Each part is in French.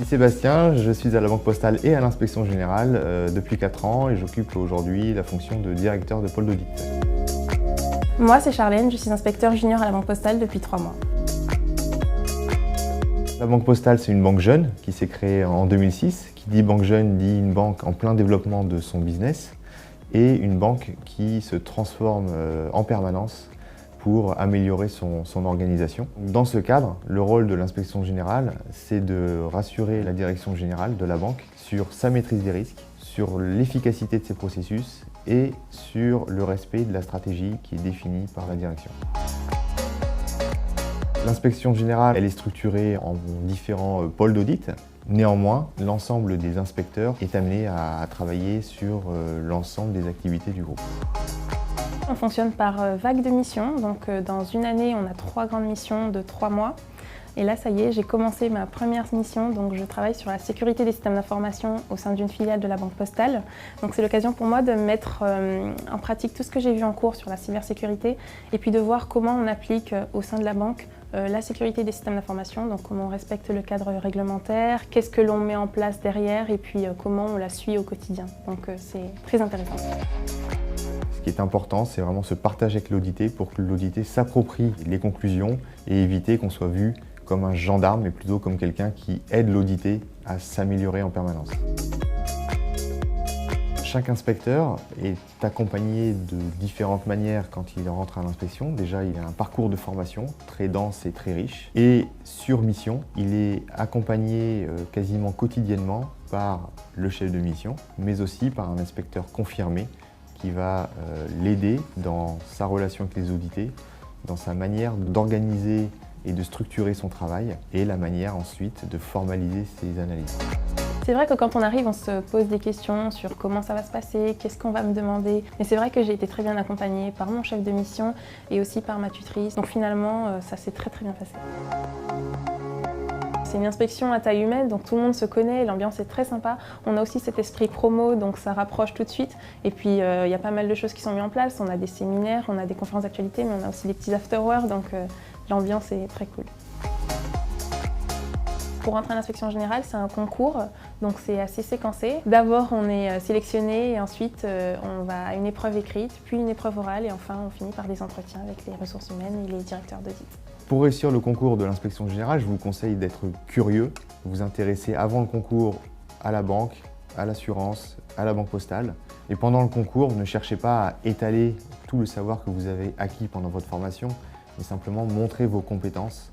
suis Sébastien, je suis à la Banque Postale et à l'Inspection Générale depuis 4 ans et j'occupe aujourd'hui la fonction de directeur de pôle d'audit. Moi, c'est Charlène, je suis inspecteur junior à la Banque Postale depuis 3 mois. La Banque Postale, c'est une banque jeune qui s'est créée en 2006. Qui dit banque jeune dit une banque en plein développement de son business et une banque qui se transforme en permanence pour améliorer son organisation. Dans ce cadre, le rôle de l'inspection générale, c'est de rassurer la direction générale de la banque sur sa maîtrise des risques, sur l'efficacité de ses processus et sur le respect de la stratégie qui est définie par la direction. L'inspection générale, elle est structurée en différents pôles d'audit. Néanmoins, l'ensemble des inspecteurs est amené à travailler sur l'ensemble des activités du groupe. On fonctionne par vague de missions, donc dans une année on a 3 grandes missions de 3 mois. Et là ça y est, j'ai commencé ma première mission, donc je travaille sur la sécurité des systèmes d'information au sein d'une filiale de la Banque Postale. Donc c'est l'occasion pour moi de mettre en pratique tout ce que j'ai vu en cours sur la cybersécurité et puis de voir comment on applique au sein de la banque la sécurité des systèmes d'information, donc comment on respecte le cadre réglementaire, qu'est-ce que l'on met en place derrière et puis comment on la suit au quotidien. Donc c'est très intéressant. Ce qui est important, c'est vraiment ce partage avec l'audité pour que l'audité s'approprie les conclusions et éviter qu'on soit vu comme un gendarme, mais plutôt comme quelqu'un qui aide l'audité à s'améliorer en permanence. Chaque inspecteur est accompagné de différentes manières quand il rentre à l'inspection. Déjà, il a un parcours de formation très dense et très riche. Et sur mission, il est accompagné quasiment quotidiennement par le chef de mission, mais aussi par un inspecteur confirmé qui va l'aider dans sa relation avec les audités, dans sa manière d'organiser et de structurer son travail et la manière ensuite de formaliser ses analyses. C'est vrai que quand on arrive, on se pose des questions sur comment ça va se passer, qu'est-ce qu'on va me demander. Mais c'est vrai que j'ai été très bien accompagnée par mon chef de mission et aussi par ma tutrice. Donc finalement, ça s'est très bien passé. C'est une inspection à taille humaine, donc tout le monde se connaît, l'ambiance est très sympa. On a aussi cet esprit promo, donc ça rapproche tout de suite. Et puis il y a pas mal de choses qui sont mises en place. On a des séminaires, on a des conférences d'actualité, mais on a aussi des petits after-work, donc l'ambiance est très cool. Pour rentrer à l'inspection générale, c'est un concours, donc c'est assez séquencé. D'abord, on est sélectionné et ensuite on va à une épreuve écrite, puis une épreuve orale et enfin on finit par des entretiens avec les ressources humaines et les directeurs d'audit. Pour réussir le concours de l'inspection générale, je vous conseille d'être curieux, vous intéresser avant le concours à la banque, à l'assurance, à la Banque Postale. Et pendant le concours, ne cherchez pas à étaler tout le savoir que vous avez acquis pendant votre formation, mais simplement montrer vos compétences,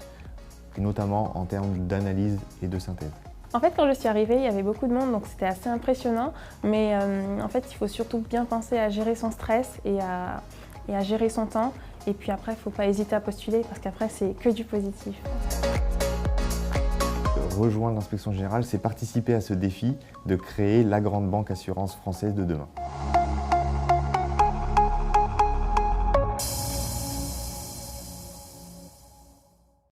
notamment en termes d'analyse et de synthèse. En fait, quand je suis arrivée, il y avait beaucoup de monde, donc c'était assez impressionnant. Mais en fait, il faut surtout bien penser à gérer son stress et à gérer son temps. Et puis après, il ne faut pas hésiter à postuler parce qu'après, c'est que du positif. Rejoindre l'inspection générale, c'est participer à ce défi de créer la grande banque assurance française de demain.